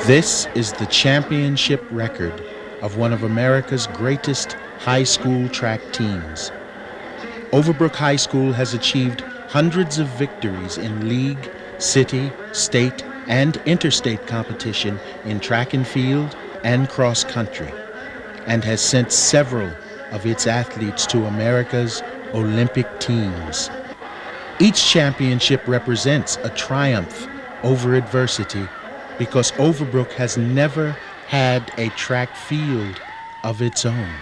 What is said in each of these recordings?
This is the championship record of one of America's greatest high school track teams. Overbrook High School has achieved hundreds of victories in league, city, state, and interstate competition in track and field and cross country, and has sent several of its athletes to America's Olympic teams. Each championship represents a triumph over adversity because Overbrook has never had a track field of its own.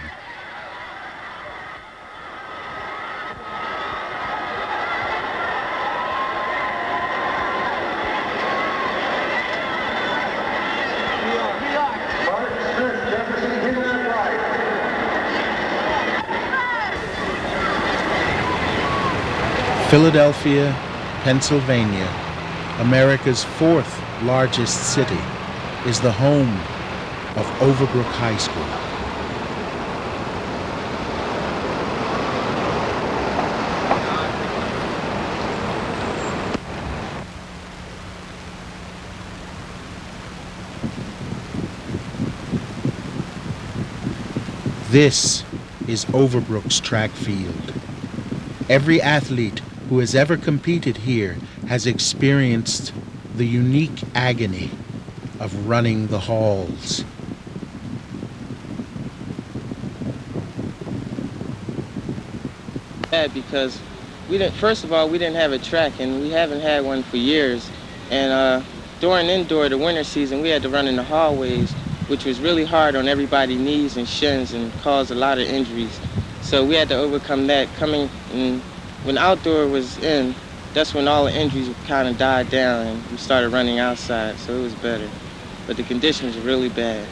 Philadelphia, Pennsylvania, America's fourth largest city, is the home of Overbrook High School. This is Overbrook's track field. Every athlete who has ever competed here has experienced the unique agony of running the halls. Because first of all, we didn't have a track, and we haven't had one for years. And during the winter season, we had to run in the hallways, which was really hard on everybody's knees and shins and caused a lot of injuries. So we had to overcome that. When outdoor was in, that's when all the injuries kind of died down and we started running outside, so it was better. But the conditions were really bad.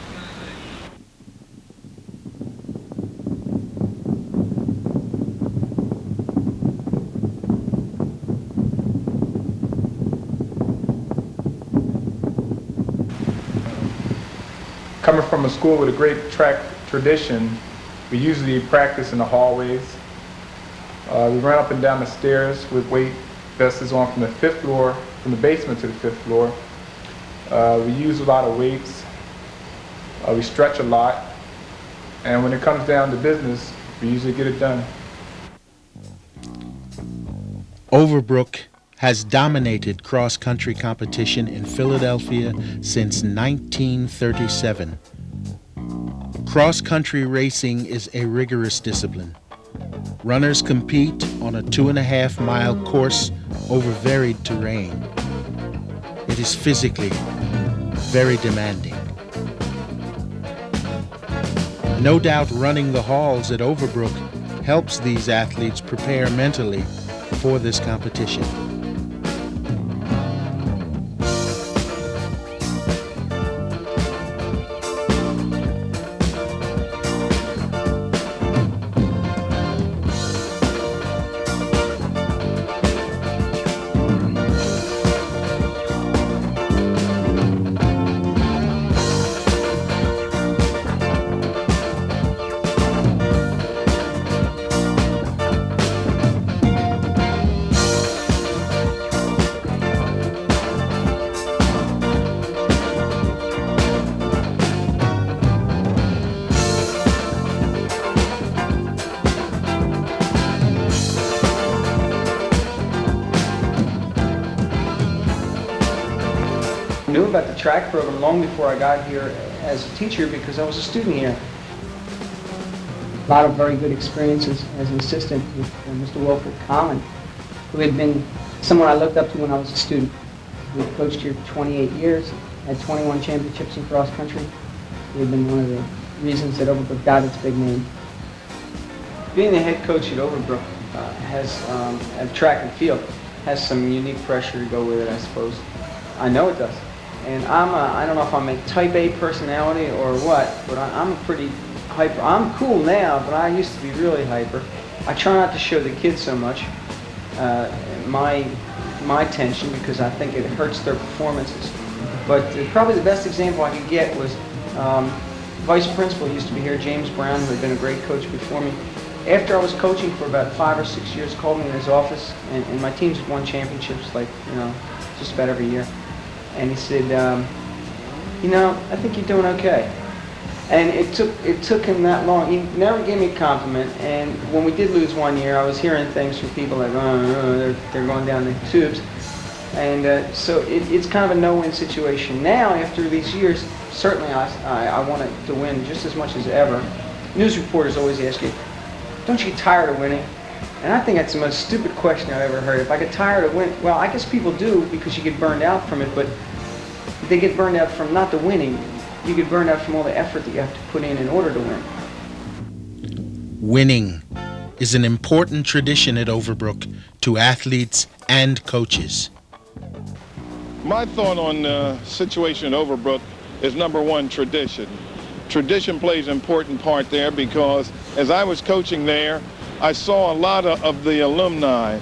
Coming from a school with a great track tradition, we usually practice in the hallways. We run up and down the stairs with weight vests on from the fifth floor, from the basement to the fifth floor. We use a lot of weights. We stretch a lot. And when it comes down to business, we usually get it done. Overbrook has dominated cross-country competition in Philadelphia since 1937. Cross-country racing is a rigorous discipline. Runners compete on a 2.5-mile course over varied terrain. It is physically very demanding. No doubt running the halls at Overbrook helps these athletes prepare mentally for this competition. I knew about the track program long before I got here as a teacher because I was a student here. A lot of very good experiences as an assistant with Mr. Wilfred Collin, who had been someone I looked up to when I was a student. We had coached here for 28 years, had 21 championships in cross country. He had been one of the reasons that Overbrook got its big name. Being the head coach at Overbrook at track and field has some unique pressure to go with it, I suppose. I know it does. And I don't know if I'm a type A personality or what, but I'm a pretty hyper. I'm cool now, but I used to be really hyper. I try not to show the kids so much my tension because I think it hurts their performances. But probably the best example I could get was vice principal used to be here, James Brown, who had been a great coach before me. After I was coaching for about 5 or 6 years, called me in his office, and my teams had won championships, like, just about every year. And he said, you know, I think you're doing okay. And it took him that long. He never gave me a compliment. And when we did lose one year, I was hearing things from people like, oh, they're going down the tubes. And so it's kind of a no-win situation. Now, after these years, certainly I want to win just as much as ever. News reporters always ask you, don't you get tired of winning? And I think that's the most stupid question I've ever heard. If I get tired of winning, well, I guess people do because you get burned out from it, but they get burned out from not the winning. You get burned out from all the effort that you have to put in order to win. Winning is an important tradition at Overbrook to athletes and coaches. My thought on the situation at Overbrook is, number one, tradition. Tradition plays an important part there because as I was coaching there, I saw a lot of the alumni,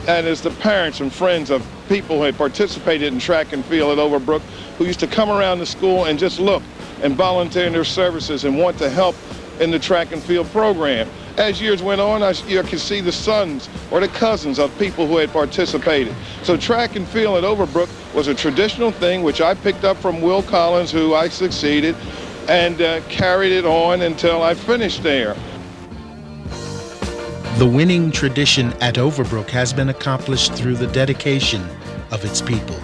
and as the parents and friends of people who had participated in track and field at Overbrook, who used to come around the school and just look and volunteer in their services and want to help in the track and field program. As years went on, you could see the sons or the cousins of people who had participated. So track and field at Overbrook was a traditional thing which I picked up from Will Collins, who I succeeded, and carried it on until I finished there. The winning tradition at Overbrook has been accomplished through the dedication of its people.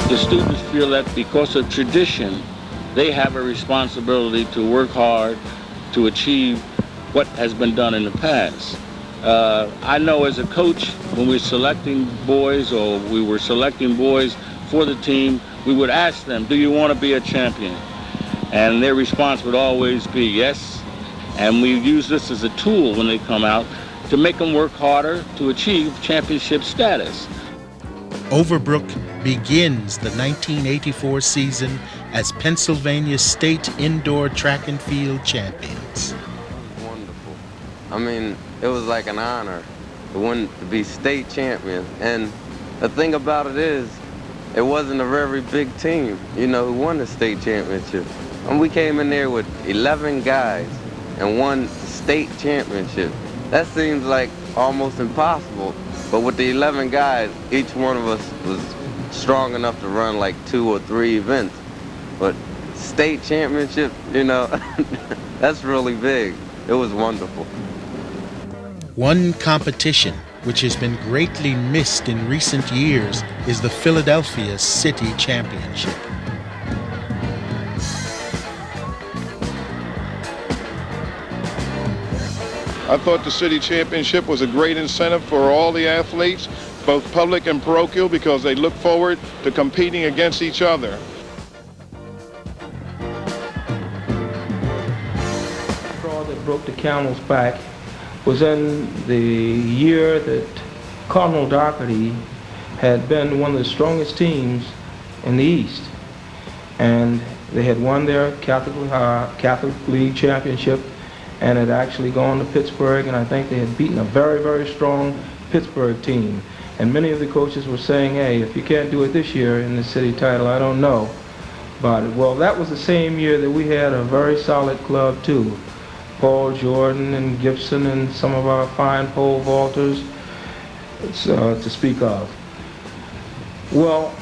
The students feel that because of tradition, they have a responsibility to work hard to achieve what has been done in the past. I know as a coach, when we're selecting boys or we were selecting boys for the team, we would ask them, do you want to be a champion? And their response would always be yes. And we use this as a tool when they come out to make them work harder to achieve championship status. Overbrook begins the 1984 season as Pennsylvania State Indoor Track and Field champions. Wonderful. I mean, it was like an honor to be state champion. And the thing about it is, it wasn't a very big team, you know, who won the state championship. And we came in there with 11 guys and won the state championship. That seems like almost impossible. But with the 11 guys, each one of us was strong enough to run like 2 or 3 events. But state championship, you know, that's really big. It was wonderful. One competition which has been greatly missed in recent years is the Philadelphia City Championship. I thought the city championship was a great incentive for all the athletes, both public and parochial, because they look forward to competing against each other. The straw that broke the camel's back was in the year that Cardinal Doherty had been one of the strongest teams in the East. And they had won their Catholic League championship and had actually gone to Pittsburgh, and I think they had beaten a very, very strong Pittsburgh team. And many of the coaches were saying, hey, if you can't do it this year in the city title, I don't know about it. Well, that was the same year that we had a very solid club too. Paul Jordan and Gibson and some of our fine pole vaulters to speak of. Well,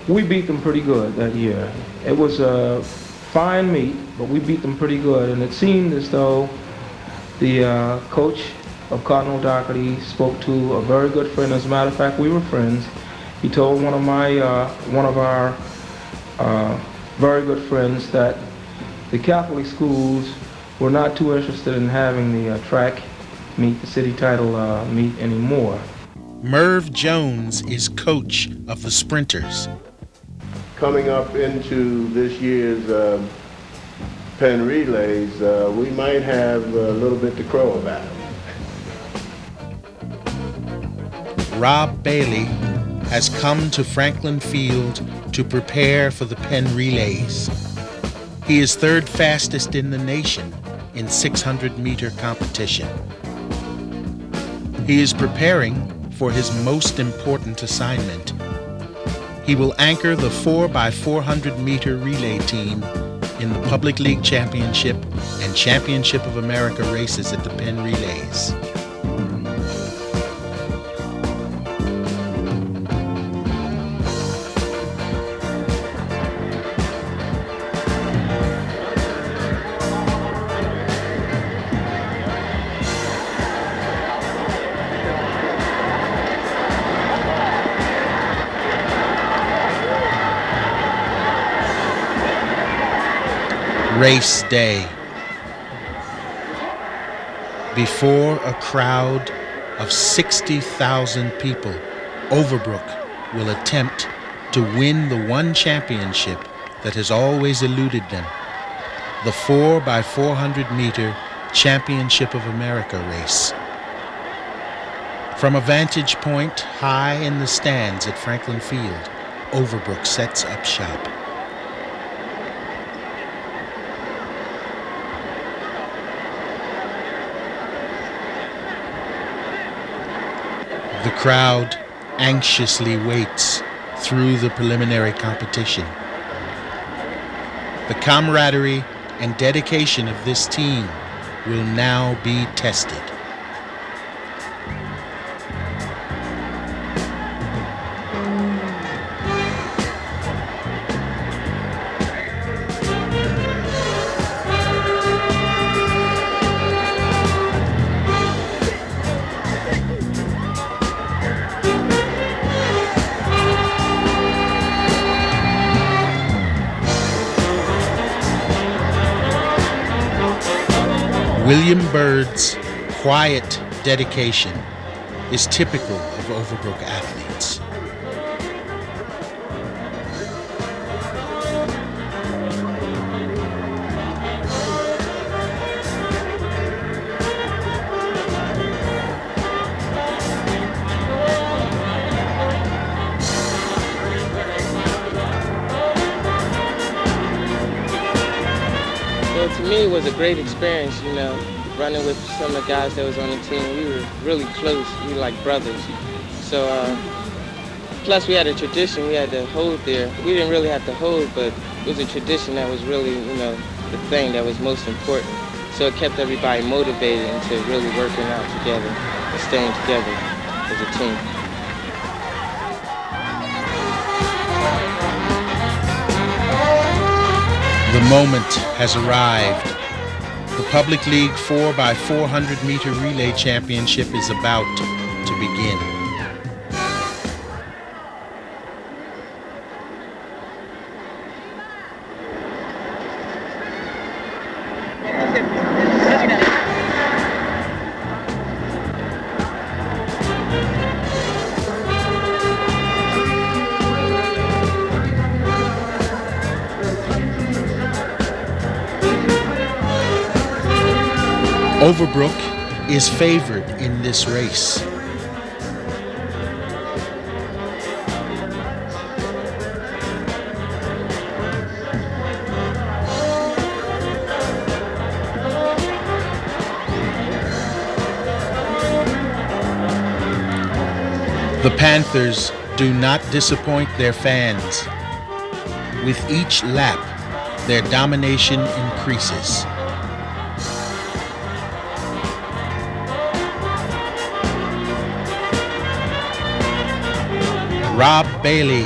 we beat them pretty good that year. It was a fine meet, but we beat them pretty good, and it seemed as though the coach of Cardinal Doherty spoke to a very good friend. As a matter of fact, we were friends. He told one of our very good friends that the Catholic schools were not too interested in having the track meet, the city title meet anymore. Merv Jones is coach of the Sprinters. Coming up into this year's Penn Relays, we might have a little bit to crow about. Rob Bailey has come to Franklin Field to prepare for the Penn Relays. He is third fastest in the nation in 600-meter competition. He is preparing for his most important assignment, he will anchor the 4x400 meter relay team in the Public League Championship and Championship of America races at the Penn Relays. Race day. Before a crowd of 60,000 people, Overbrook will attempt to win the one championship that has always eluded them, the 4x400 meter Championship of America race. From a vantage point high in the stands at Franklin Field, Overbrook sets up shop. The crowd anxiously waits through the preliminary competition. The camaraderie and dedication of this team will now be tested. William Byrd's quiet dedication is typical of Overbrook athletes. Well, to me, it was a great experience, running with some of the guys that was on the team. We were really close. We were like brothers. So, plus we had a tradition we had to hold there. We didn't really have to hold, but it was a tradition that was really, the thing that was most important. So it kept everybody motivated into really working out together and staying together as a team. The moment has arrived. The Public League 4x400 meter relay championship is about to begin. Overbrook is favored in this race. The Panthers do not disappoint their fans. With each lap, their domination increases. Rob Bailey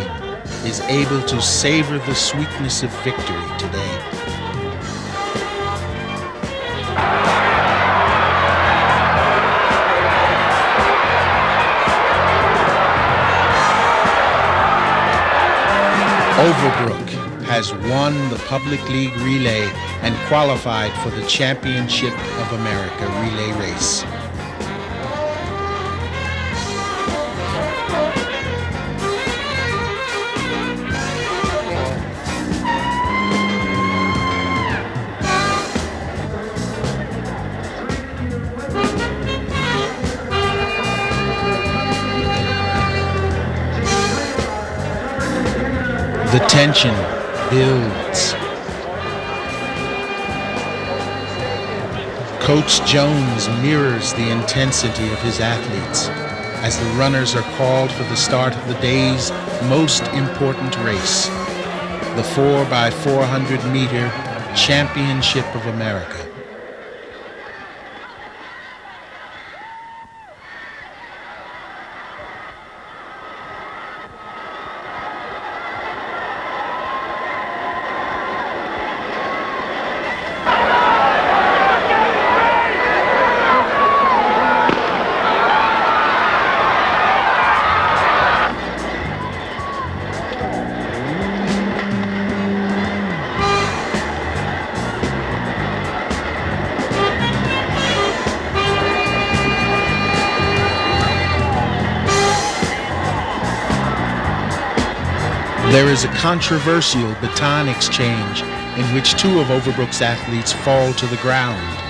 is able to savor the sweetness of victory today. Overbrook has won the Public League Relay and qualified for the Championship of America relay race. The tension builds. Coach Jones mirrors the intensity of his athletes. as the runners are called for the start of the day's most important race, the 4x400 meter Championship of America. There is a controversial baton exchange in which two of Overbrook's athletes fall to the ground.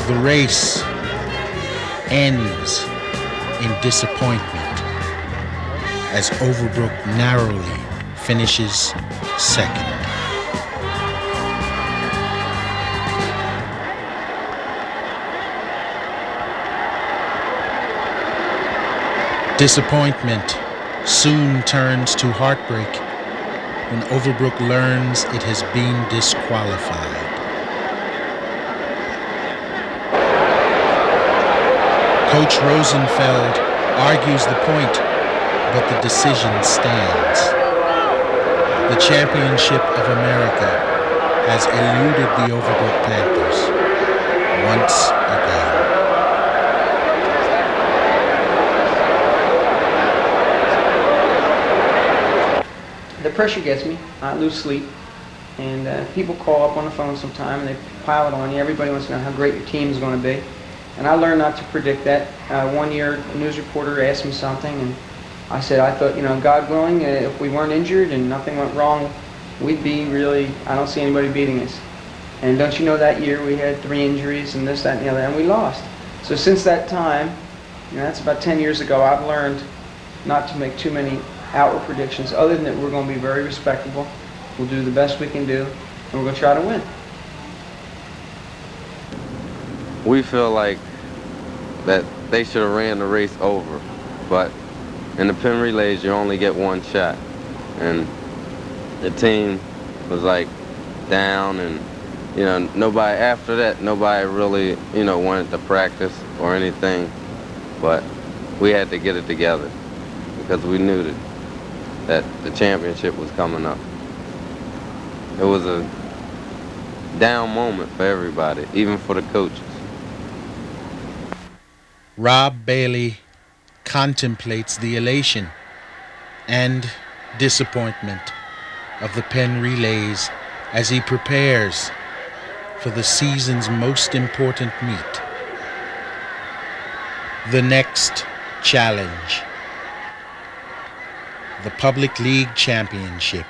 The race ends in disappointment as Overbrook narrowly finishes second. Disappointment soon turns to heartbreak when Overbrook learns it has been disqualified. Coach Rosenfeld argues the point, but the decision stands. The Championship of America has eluded the Overbrook Panthers once again. The pressure gets me. I lose sleep. And people call up on the phone sometime and they pile it on you. Everybody wants to know how great your team is going to be. And I learned not to predict that. One year, a news reporter asked me something, and I said, I thought, God willing, if we weren't injured and nothing went wrong, we'd be really, I don't see anybody beating us. And don't you know, that year we had 3 injuries and this, that, and the other, and we lost. So since that time, that's about 10 years ago, I've learned not to make too many outward predictions, other than that we're going to be very respectable. We'll do the best we can do, and we're going to try to win. We feel like that they should have ran the race over, but in the Penn relays you only get one shot, and the team was like down, and nobody after that, nobody really wanted to practice or anything, but we had to get it together because we knew that the championship was coming up. It was a down moment for everybody, even for the coaches. Rob Bailey contemplates the elation and disappointment of the Penn relays as he prepares for the season's most important meet. The next challenge, the Public League Championship.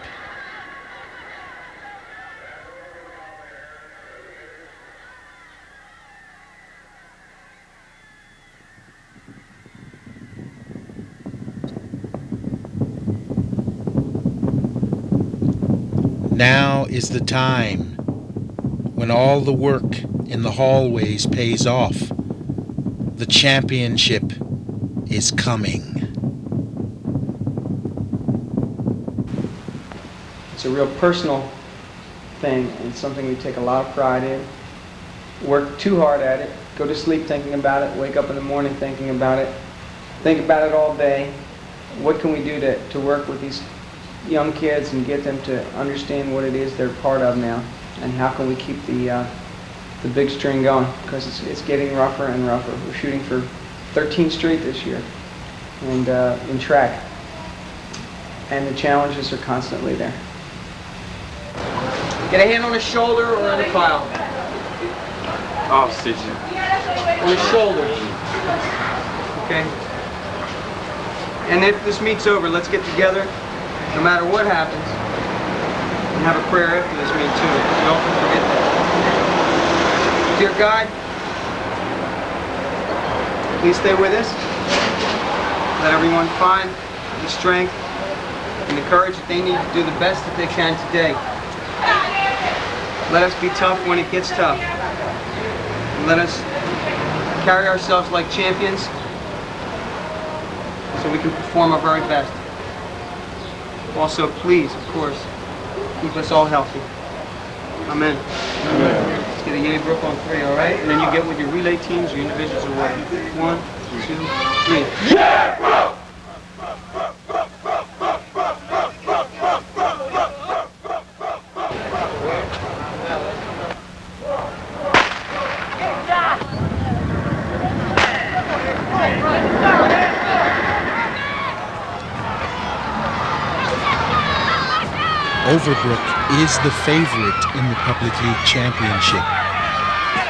Now is the time when all the work in the hallways pays off. The championship is coming. It's a real personal thing and something we take a lot of pride in. Work too hard at it, go to sleep thinking about it, wake up in the morning thinking about it, think about it all day. What can we do to work with these young kids and get them to understand what it is they're part of now, and how can we keep the big string going, because it's getting rougher and rougher. We're shooting for 13 straight this year, and in track, and the challenges are constantly there. Get a hand on the shoulder or on the pile? Off-stitching. On the shoulder. Okay. And if this meet's over, let's get together, no matter what happens, and have a prayer after this meet too. Don't forget that. Dear God, please stay with us. Let everyone find the strength and the courage that they need to do the best that they can today. Let us be tough when it gets tough. And let us carry ourselves like champions so we can perform our very best. Also, please, of course, keep us all healthy. Amen. Amen. Let's get a Yay Brook on 3, all right? And then you get with your relay teams, your individuals, or what? 1, 2, 3. Yay Brook! Overbrook is the favorite in the Public League Championship,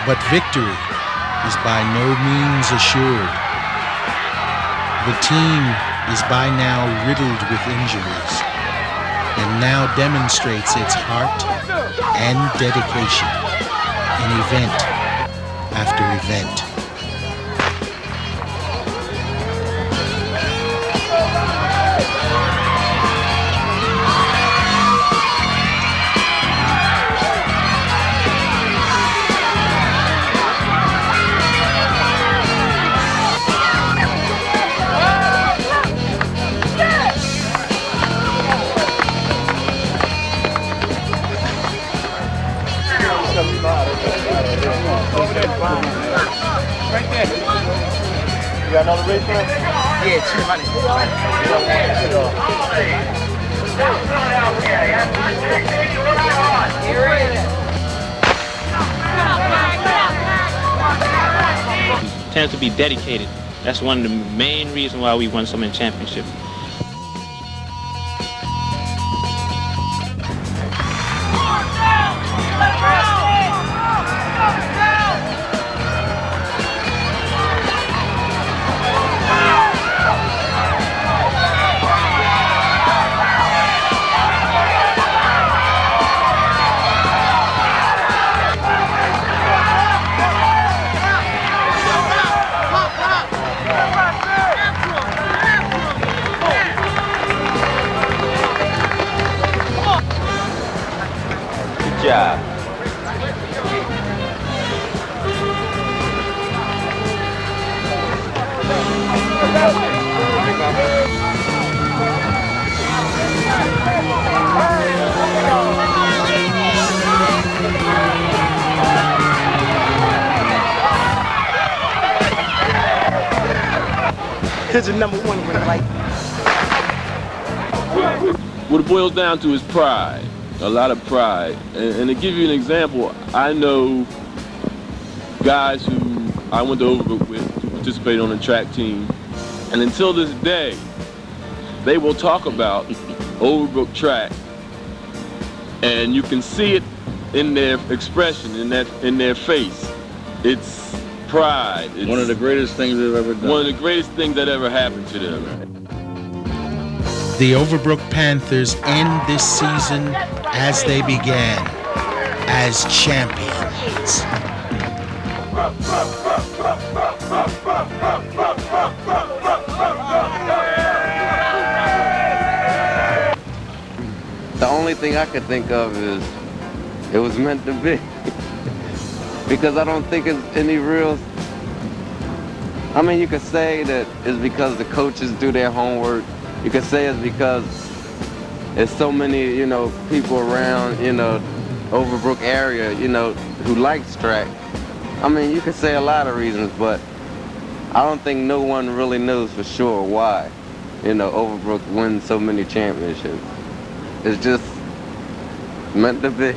but victory is by no means assured. The team is by now riddled with injuries and now demonstrates its heart and dedication in event after event. Right there. You got another race for us? Yeah, 200. Tends to be dedicated. That's one of the main reasons why we won so many championships. Good job. Kids are number one in life. What it boils down to is pride, a lot of pride. And to give you an example, I know guys who I went to Overbrook with who participated on the track team, and until this day, they will talk about Overbrook track, and you can see it in their expression, in their face. It's pride. It's one of the greatest things they've ever done. One of the greatest things that ever happened to them. The Overbrook Panthers end this season as they began, as champions. The only thing I could think of is it was meant to be. Because I don't think it's any real... I mean, you could say that it's because the coaches do their homework. You could say it's because there's so many, people around, Overbrook area, you know, who likes track. I mean, you could say a lot of reasons, but I don't think no one really knows for sure why, you know, Overbrook wins so many championships. It's just meant to be.